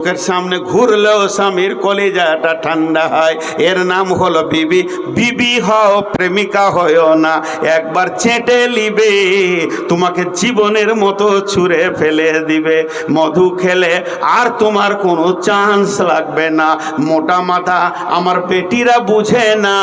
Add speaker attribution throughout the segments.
Speaker 1: লোকের সামনে ঘুরলেও স্বামীর কলিজাটা ঠান্ডা হয়। এর নাম হলো বিবি। বিবি হও, প্রেমিকা হয়েও না। একবার চেটে নিবে, তোমাকে জীবনের মতো ছুঁড়ে ফেলে দিবে। মধু খেলে আর তোমার কোনো চান্স লাগবে না। মোটা মাথা আমার বেটিরা বুঝে না,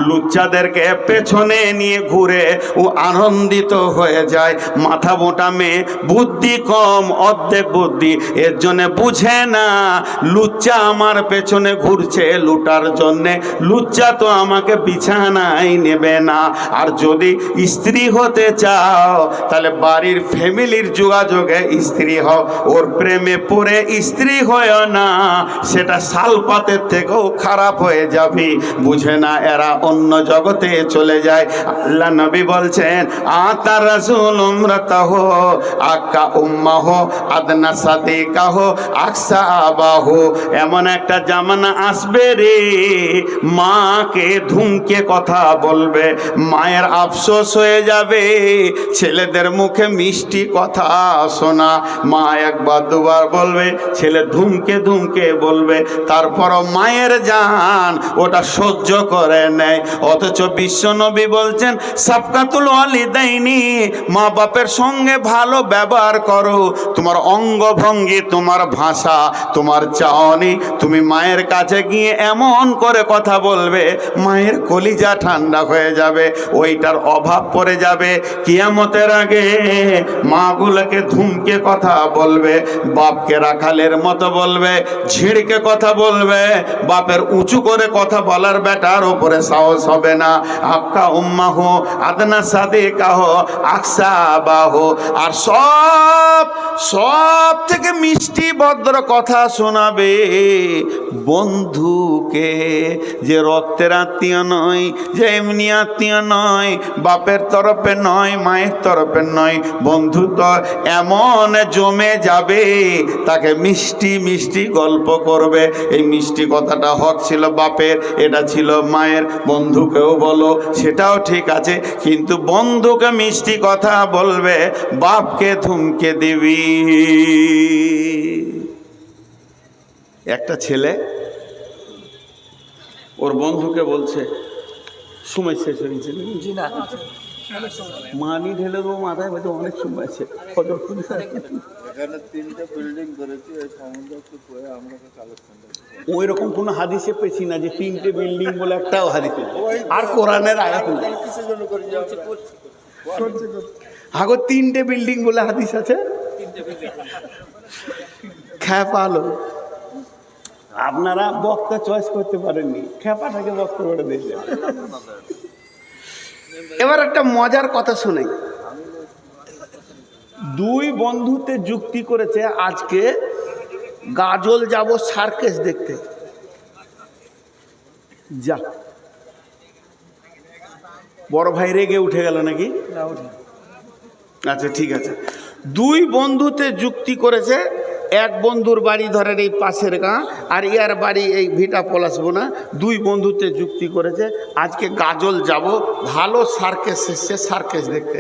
Speaker 1: লুচ্চাদেরকে পেছনে নিয়ে ঘুরে ও আনন্দিত হয়ে যায়। মাথা মোটা মেয়ে, বুদ্ধি কম, অর্ধেক বুদ্ধি, এর জন্য বুঝে না লুচ্চা আমার পেছনে ঘুরছে লুটার জন্যে। লুচ্চা তো আমাকে বিছানায় নেবে না। আর যদি স্ত্রী হতে চাও তাহলে বাড়ির ফ্যামিলির যোগাযোগে স্ত্রী হও, ওর প্রেমে পড়ে স্ত্রী হয় না, সেটা শালপাতের থেকেও খারাপ হয়ে যাবে। বুঝে না এরা, অন্য জগতে চলে যায়। আল্লাহ নবী বলছেন, আতা রাসূল উমরাতাহ আক্কা উম্মাহ আদনা সাদিকাহ আকসা আবাহ। এমন একটা জামানা আসবে রে, মাকে ধুমকে কথা বলবে, মায়ের আফসোস হয়ে যাবে। ছেলেদের মুখে মিষ্টি কথা শোনা, মা একবার দুবার বলবে, ছেলে ধুমকে ধুমকে বলবে, তারপরও মায়ের জান ওটা সহ্য করে নেয়। অথচ বিশ্বনবী বলছেন, সাফকাতুল ওয়ালিদাইনি, মা বাপের সঙ্গে ভালো ব্যবহার করো। তোমার অঙ্গভঙ্গি, তোমার ভাষা, তোমার চাওনি, তুমি মায়ের কাছে গিয়ে এমন করে কথা বলবে, মায়ের কলিজা ঠান্ডা হয়ে যাবে। ওইটার অভাব পড়ে যাবে। কিয়ামতের আগে মাগুলোকে ধুমকে কথা বলবে, বাপকে রাখালের মতো বলবে, ঝিড়কে কথা বলবে। বাপের উঁচু করে কথা বলার বেটার ওপরে সাহস হবে না। আক্কা উম্মাহ আদনা সাদিকাহ আকসা আবাহ। আর সব থেকে মিষ্টি ভদ্র কথা শোনাবে বন্ধুকে, যে রক্তের আত্মীয় নয়, যে এমনি আত্মীয় নয়, বাপের তরফে নয়, মায়ের তরফে নয়, বন্ধু তো এমন জমে যাবে, তাকে মিষ্টি মিষ্টি গল্প করবে। এই মিষ্টি কথাটা হক ছিল বাপের, এটা ছিল মায়ের। বন্ধুকেও বলো, সেটাও ঠিক আছে, কিন্তু বন্ধুকে মিষ্টি কথা বলবে, বাপকে থমকে দিবি। একটা ছেলে ওর বন্ধুকে বলছে, সময় শেষ হয়েছে মানি ঢেলে দেবো মাথায়, বলছে অনেক সময় আছে। ওই রকম কোনো হাদিসে পেয়েছি না যে 3টে বিল্ডিং বলে একটাও হাদিসে, আর কোরআনের আয়াত নেই। হাগো 3টে বিল্ডিং বলে হাদিস আছে। খেপালো, আপনারা বক্তা চয়েস করতে পারেননি, খেপাটাকে বক্তা করে দিয়েছেন। এবার একটা মজার কথা শোনাই। দুই বন্ধুতে যুক্তি করেছে, আজকে গাজল যাব সার্কেস দেখতে। যা, বড় ভাই রেগে উঠে গেল নাকি? আচ্ছা ঠিক আছে। দুই বন্ধুতে যুক্তি করেছে, এক বন্ধুর বাড়ি ধরেন এই পাশের গাঁ, আর ইয়ার বাড়ি এই ভিটা পলাশবোনা। দুই বন্ধুতে যুক্তি করেছে, আজকে গাজল যাব, ভালো সার্কেস এসছে সার্কেস দেখতে।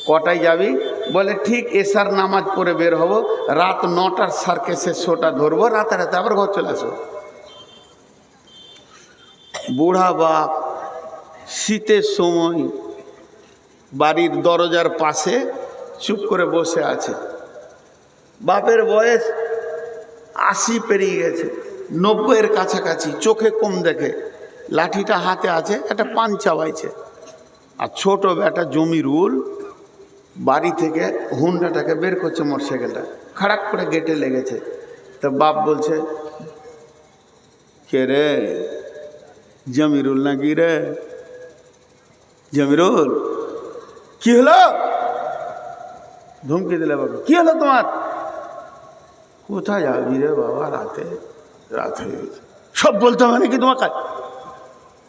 Speaker 1: কটায় যাবি? বলে ঠিক এশার নামাজ পড়ে বের হব, রাত 9টার সার্কেসের শোটা ধরবো, রাতে আবার ঘর চলে আসবো। বুড়া বাপ শীতের সময় বাড়ির দরজার পাশে চুপ করে বসে আছে। বাপের বয়স 80 পেরিয়ে গেছে, 90-এর কাছাকাছি, চোখে কম দেখে, লাঠিটা হাতে আছে, একটা পান চাবাইছে। আর ছোট বেটা জমিরুল বাড়ি থেকে হুন্ডাটাকে বের করছে, মোটরসাইকেলটা খাড়াক করে গেটে লেগেছে। তো বাপ বলছে, কে রে? জমিরুল নাকি রে? জমিরুল, কি হলো? ধমকি দিলে বাবা, কি হলো তোমার? কোথায় যাবি রে বাবা, রাত হয়ে গেছে। সব বলতে হবে নাকি তোমার কাজ?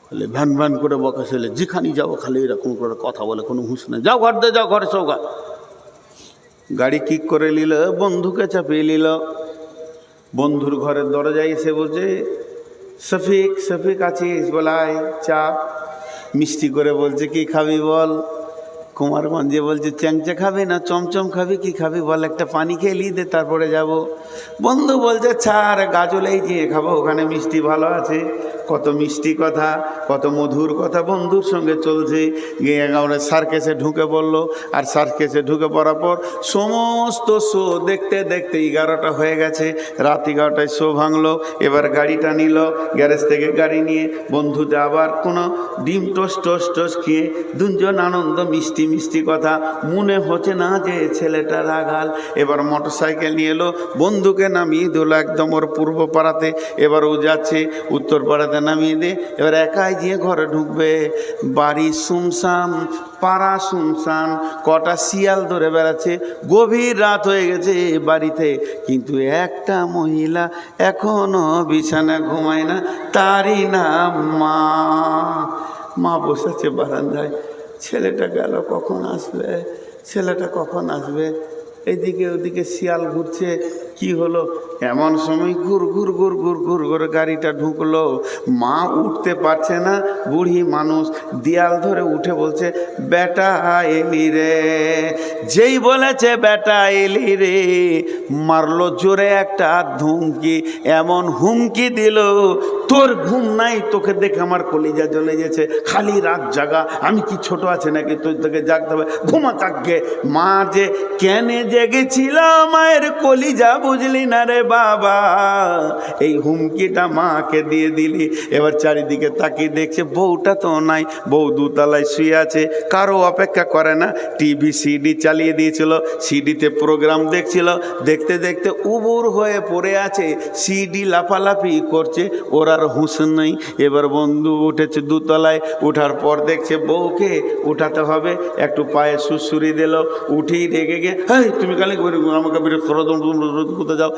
Speaker 1: বলে ভ্যান ভ্যান করে বকা ছেলে, যেখানে যাবো খালি এরকম করে কথা বলে, কোনো হুঁশ নেই। যাও ঘর দে, যাও ঘরে সৌগা। গাড়ি কিক করে নিল, বন্ধুকে চাপিয়ে নিল। বন্ধুর ঘরের দরজায় এসে বলছে, শফিক আছিস? বলাই চা। মিষ্টি করে বলছে, কি খাবি বল? কুমারগঞ্জে বলছে চ্যাংচা খাবি না চমচম খাবি, কি খাবি বল, একটা পানি খেয়ে নিয়ে দে তারপরে যাব। বন্ধু বলছে ছাড়, গাজলেই গিয়ে খাবো, ওখানে মিষ্টি ভালো আছে। কত মিষ্টি কথা, কত মধুর কথা বন্ধুর সঙ্গে চলছে। গিয়ে আমরা সার্কেসে ঢুকে পড়লো। আর সার্কেসে ঢুকে পড়ার পর সমস্ত শো দেখতে দেখতে 11টা হয়ে গেছে। রাত 11টায় শো ভাঙলো। এবার গাড়িটা নিল, গ্যারেজ থেকে গাড়ি নিয়ে বন্ধুতে আবার কোনো ডিম টোস্ট টোস্ট টোস্ট খেয়ে দুজন আনন্দ, মিষ্টি মিষ্টি কথা। মনে হচ্ছে না যে ছেলেটা রাগাল। এবার মোটর সাইকেল নিয়ে এলো, বন্ধুকে নামিয়ে দিল একদম ওর পূর্ব পাড়াতে। এবার ও যাচ্ছে উত্তর পাড়াতে নামিয়ে দে। এবার একাই গিয়ে ঘরে ঢুকবে। বাড়ি শুনশান, পাড়া শুনশান, কটা শিয়াল ধরে বেড়াচ্ছে। গভীর রাত হয়ে গেছে বাড়িতে, কিন্তু একটা মহিলা এখনো বিছানা ঘুমায় না, তারই নাম মা। মা বসেছে বারান্দায়। ছেলেটা গেল, কখন আসবে, ছেলেটা কখন আসবে। এদিকে ওদিকে শিয়াল ঘুরছে। কি হলো, এমন সময় ঘুর ঘুর ঘুর ঘুর ঘুর ঘুর গাড়িটা ঢুকলো। মা উঠতে পারছে না, বুড়ি মানুষ, দেয়াল ধরে উঠে বলছে বেটা এলি রে। যেই বলেছে বেটা এলি রে, মারলো জোরে একটা ধুমকি। এমন হুমকি দিল, তোর ঘুম নাই, তোকে দেখে আমার কলিজা জ্বলে গেছে, খালি রাত জাগা, আমি কি ছোট আছে নাকি তোকে জাগতে হবে, ঘুমা কাককে। মা যে কেনে জেগেছিল মায়ের কলিজা বুঝলি না রে বাবা, এই হুমকিটা মাকে দিয়ে দিলি। এবার চারিদিকে তাকিয়ে দেখছে বউটা তো নাই, বউ দুতলায় শুয়ে আছে, কারো অপেক্ষা করে না। টিভি সিডি চালিয়ে দিয়েছিল, সিডিতে প্রোগ্রাম দেখছিল। দেখতে দেখতে উবুর হয়ে পড়ে আছে, সিডি লাফালাফি করছে, ওর আর হুঁশ নেই। এবার বন্ধু উঠেছে দুতলায়, উঠার পর দেখছে বউকে উঠাতে হবে, একটু পায়ে সুসুরি দিল। উঠেই রেগে গিয়ে হ্যাঁ তুমি কালে আমাকে বিরোধ করো, কোথায় যাও।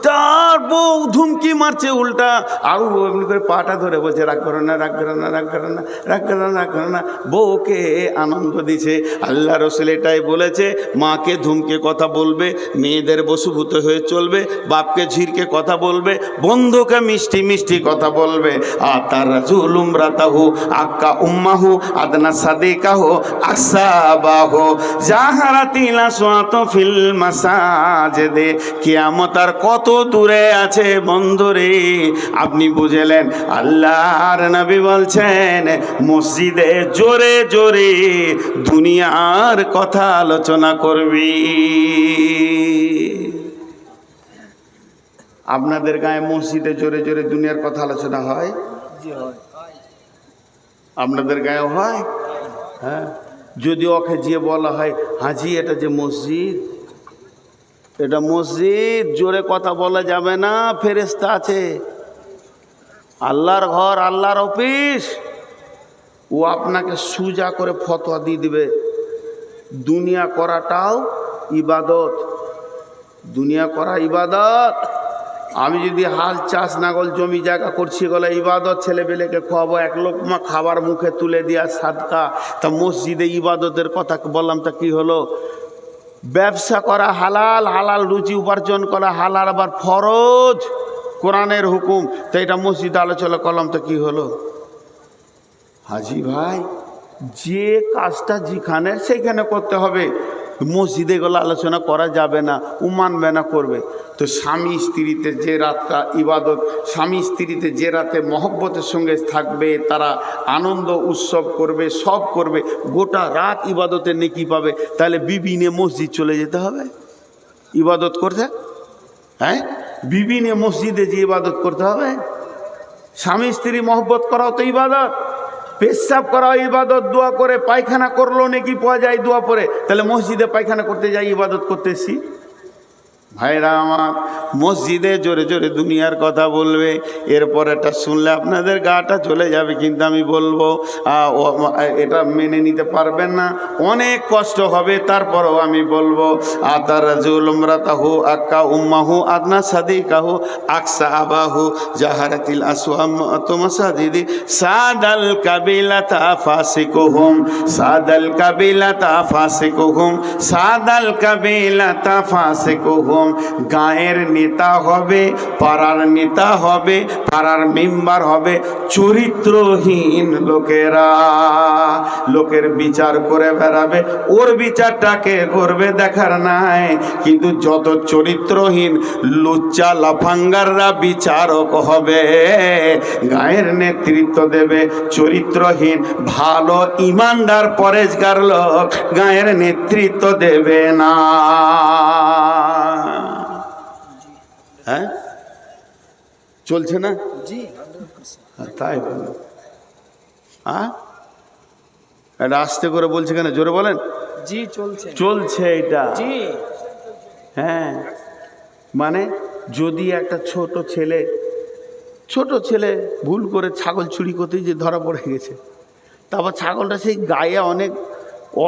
Speaker 1: তার বউ ধুমকি মারছে উল্টা, আরও এমনি করে পাটা ধরে বলছে রাগ করো না, রাগ করো না, রাগ করো না, রাগ করো না, রাগ করো না। বউকে আনন্দ দিছে। আল্লাহ রসুল এটাই বলেছে, মাকে ধুমকে কথা বলবে, মেয়েদের বশীভূত হয়ে চলবে, বাপকে ঝিরকে কথা বলবে, বন্ধুকে মিষ্টি মিষ্টি কথা বলবে। আর তার রাজুল উমরাতাহু আক্কা উম্মাহু আদনা সাদিকাহু আকসাবাহু জাহারাতিল আসওয়াতু ফিল মাসাজিদে। কিয়ামত আর কত দূরে আছে বন্ধুরে, আপনি বুঝলেন। আল্লাহর নবী বলছেন মসজিদে জোরে জোরে দুনিয়ার কথা আলোচনা করবি। আপনাদের গায়ে মসজিদে জোরে জোরে দুনিয়ার কথা আলোচনা হয়? আপনাদের গায়ে হয়? হ্যাঁ, যদি ওকে যে বলা হয় হাজি এটা যে মসজিদ, এটা মসজিদ, জোরে কথা বলা যাবে না, ফেরেশতা আছে, আল্লাহর ঘর, আল্লাহর অফিস। ও আপনাকে সুজা করে ফতোয়া দিয়ে দিবে। দুনিয়া করাটাও ইবাদত, দুনিয়া করা ইবাদত। আমি যদি হাল চাষ নাগল জমি জায়গা করছি গলা ইবাদত, ছেলেপেলেকে খাওয়াবো, এক লোকমা খাবার মুখে তুলে দেওয়া সাদকা। তা মসজিদে ইবাদতের কথা বললাম, তা কি হলো? ব্যবসা করা হালাল, হালাল রুজি উপার্জন করা হালাল, আবার ফরজ, কোরআনের হুকুম। তো এটা মসজিদে আলোচনা করলাম, তো কি হলো? হাজি ভাই, যে কাজটা যেখানে সেইখানে করতে হবে, মসজিদে গেলে আলোচনা করা যাবে না, ও মানবে না, করবে। তো স্বামী স্ত্রীতে যে রাতটা ইবাদত, স্বামী স্ত্রীতে যে রাতে মহব্বতের সঙ্গে থাকবে, তারা আনন্দ উৎসব করবে, সব করবে, গোটা রাত ইবাদতের নেকি পাবে। তাহলে বিবি নিয়ে মসজিদ চলে যেতে হবে ইবাদত করতে? হ্যাঁ, বিবি নিয়ে মসজিদে যে ইবাদত করতে হবে? স্বামী স্ত্রী মহব্বত করাও তো ইবাদত, পেশাব করাও ইবাদত, দোয়া করে পায়খানা করলো নাকি পাওয়া যায় দোয়া পরে। তাহলে মসজিদে পায়খানা করতে যাই ইবাদত করতেছি? ভাইরা আমার, মসজিদে জোরে জোরে দুনিয়ার কথা বলবে। এরপর এটা শুনলে আপনাদের গাটা চলে যাবে, কিন্তু আমি বলবো এটা মেনে নিতে পারবেন না, অনেক কষ্ট হবে, তারপরও আমি বলবো। আতার রাজুল উমরাতাহু আক্কা উম্মাহু আদনা সাদিকাহু আকসা আবাহু জাহারাতিল আসওয়াতু মাসাজিদি সাদাল কাবিলাতা ফাসিকুহুম সাদাল কাবিলাতা ফাসিকুহুম সাদাল কাবিলাতা ফাসিকুহুম এরকম গাঁয়ের নেতা হবে, পাড়ার নেতা হবে, পাড়ার মেম্বার হবে চরিত্রহীন লোকেরা। লোকের বিচার করে বেড়াবে, ওর বিচারটাকে করবে দেখার নাই। কিন্তু যত চরিত্রহীন লুচ্চা লাফাঙ্গাররা বিচারক হবে, গায়ের নেতৃত্ব দেবে চরিত্রহীন ভালো ইমানদার পরেজগার লোক গায়ের নেতৃত্ব দেবে না। হ্যাঁ, চলছে না? জি, তাই বলো। হ্যাঁ, এটা আস্তে করে বলছে কেন, জোরে বলেন। জি চলছে, চলছে এটা। জি হ্যাঁ, মানে যদি একটা ছোট ছেলে ভুল করে ছাগল চুরি করতে যে ধরা পড়ে গেছে, তারপর ছাগলটা সেই গায়ে অনেক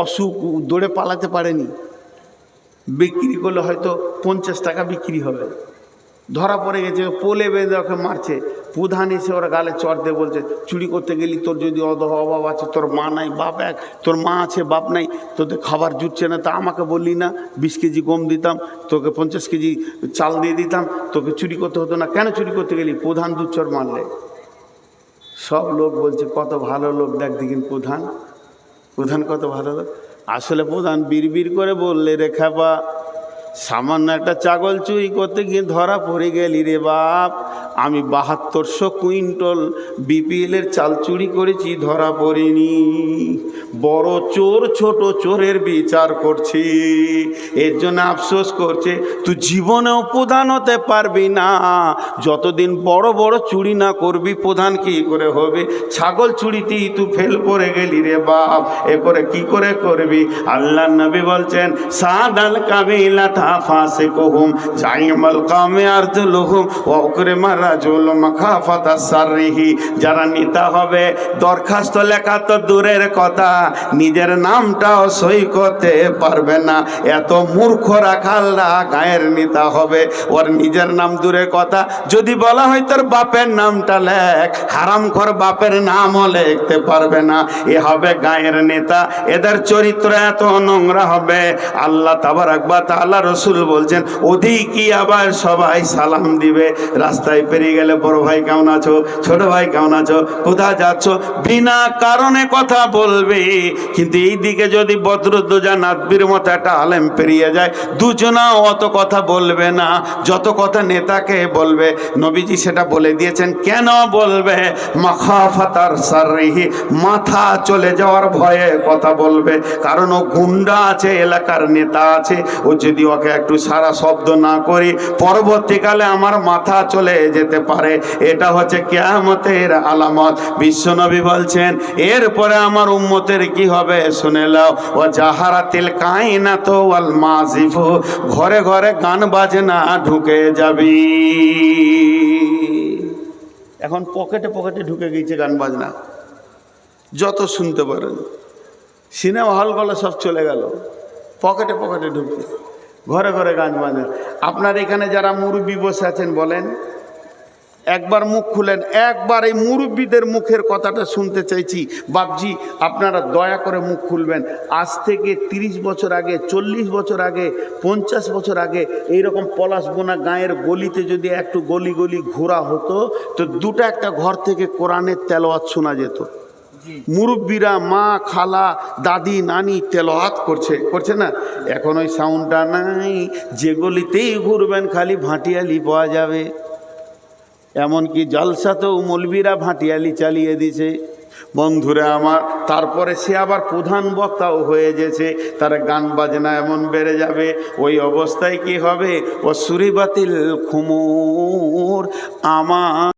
Speaker 1: অসুখ, দৌড়ে পালাতে পারেনি, বিক্রি করলে হয়তো 50 টাকা বিক্রি হবে, ধরা পড়ে গেছে, পোলে বেঁধে ওকে মারছে। প্রধান এসে ওরা গালে চড় দিয়ে বলছে, চুরি করতে গেলি, তোর যদি অভাব আছে, তোর মা নাই বাপ এক, তোর মা আছে বাপ নাই, তোদের খাবার জুটছে না, তা আমাকে বললি না 20 কেজি গম দিতাম, তোকে 50 কেজি চাল দিয়ে দিতাম, তোকে চুরি করতে হতো না, কেন চুরি করতে গেলি? প্রধান দুচ্চর মারলে। সব লোক বলছে কত ভালো লোক, দেখ দেখিন প্রধান কত ভালো লোক। আসলে প্রধান বিড়বিড় করে বললে, রে খাবা, সামান্য একটা ছাগল চুরি করতে গিয়ে ধরা পড়ে গেলি রে বাপ। আমি 7200 কুইন্টল বিপিএলের চাল চুরি করেছি, ধরা পড়িনি। বড় চোর ছোট চোরের বিচার করছি, এর জন্য আফসোস করছে। তুই জীবনেও প্রধান হতে পারবি না যতদিন বড় বড় চুরি না করবি। প্রধান কি করে হবে? ছাগল চুরিতেই তুই ফেল করে গেলি রে বাপ, এ করে কি করে করবি? আল্লাহ নবী বলছেন, সাদাল কাবিলা ফাসিকুহুম জাইমাল কামে আরদুলুহুম ওয়া উকরিমা রাজুল মাখাফাতা সাররিহি। যারা নেতা হবে, দরখাস্ত লেখা তো দূরের কথা, নিজের নামটাও সই করতে পারবে না। এত মূর্খ রাখালরা গায়ের নেতা হবে, ওর নিজের নাম দূরের কথা, যদি বলা হয় তোর বাপের নামটা লেখ, হারামখোর বাপের নামও লিখতে পারবে না। এ হবে গায়ের নেতা। এদের চরিত্র এত নোংরা হবে, আল্লাহ তাবারাক ওয়া তাআলা রসুল বলছেন, ওদিকে আবার সবাই সালাম দিবে। রাস্তায় পেরিয়ে গেলে, বড় ভাই কেমন আছো, ছোট ভাই কেমন আছো, কোথায় যাচ্ছ, বিনা কারণে কথা বলবে। কিন্তু এই দিকে যদি বদরুদ্দোজা নাদবির মতো একটা আলেম পেরিয়ে যায়, দুজনাও অত কথা বলবে না যত কথা নেতাকে বলবে। নবীজি সেটা বলে দিয়েছেন। কেন বলবে? মাখাফাতার সাররিহি, মাথা চলে যাওয়ার ভয়ে কথা বলবে। কারণ ও গুন্ডা আছে, এলাকার নেতা আছে, ও যদি ওকে একটু সারা শব্দ না করি, পরবর্তীকালে আমার মাথা চলে যেতে পারে। এটা হচ্ছে কিয়ামতের আলামত। বিশ্বনবী বলছেন, এরপরে আমার উম্মতের কি হবে শুনে লাও। ও জাহারাতিল কায়নাতু ওয়াল মাযিফু, ঘরে ঘরে গান বাজনা ঢুকে যাবি। এখন পকেটে পকেটে ঢুকে গিয়েছে গান বাজনা, যত শুনতে পারেন। সিনেমা হলগুলো সব চলে গেল, পকেটে পকেটে ঢুকছে, ঘরে ঘরে গান বাজনা। আপনার এখানে যারা মুরব্বী বসে আছেন, বলেন একবার মুখ খুলেন, একবার এই মুরব্বীদের মুখের কথাটা শুনতে চাইছি। বাপজি, আপনারা দয়া করে মুখ খুলবেন। আজ থেকে 30 বছর আগে, 40 বছর আগে, 50 বছর আগে এইরকম পলাশবোনা গাঁয়ের গলিতে যদি একটু গলি গলি ঘোরা হতো, তো দুটো একটা ঘর থেকে কোরআনের তেলাওয়াত শোনা যেত। মুরব্বীরা, মা, খালা, দাদি, নানি তেলাওয়াত করছে না? এখন ওই সাউন্ডটা নাই। যে গলিতেই ঘুরবেন খালি ভাটিয়ালি পাওয়া যাবে। এমনকি জলসাতেও মৌলবীরা ভাটিয়ালি চালিয়ে দিছে। বন্ধুরা আমার, তারপরে সে আবার প্রধান বক্তাও হয়ে গেছে, তার গান বাজনা এমন বেড়ে যাবে। ওই অবস্থায় কি হবে? ও সুরিবাতিল খুমুর, আমার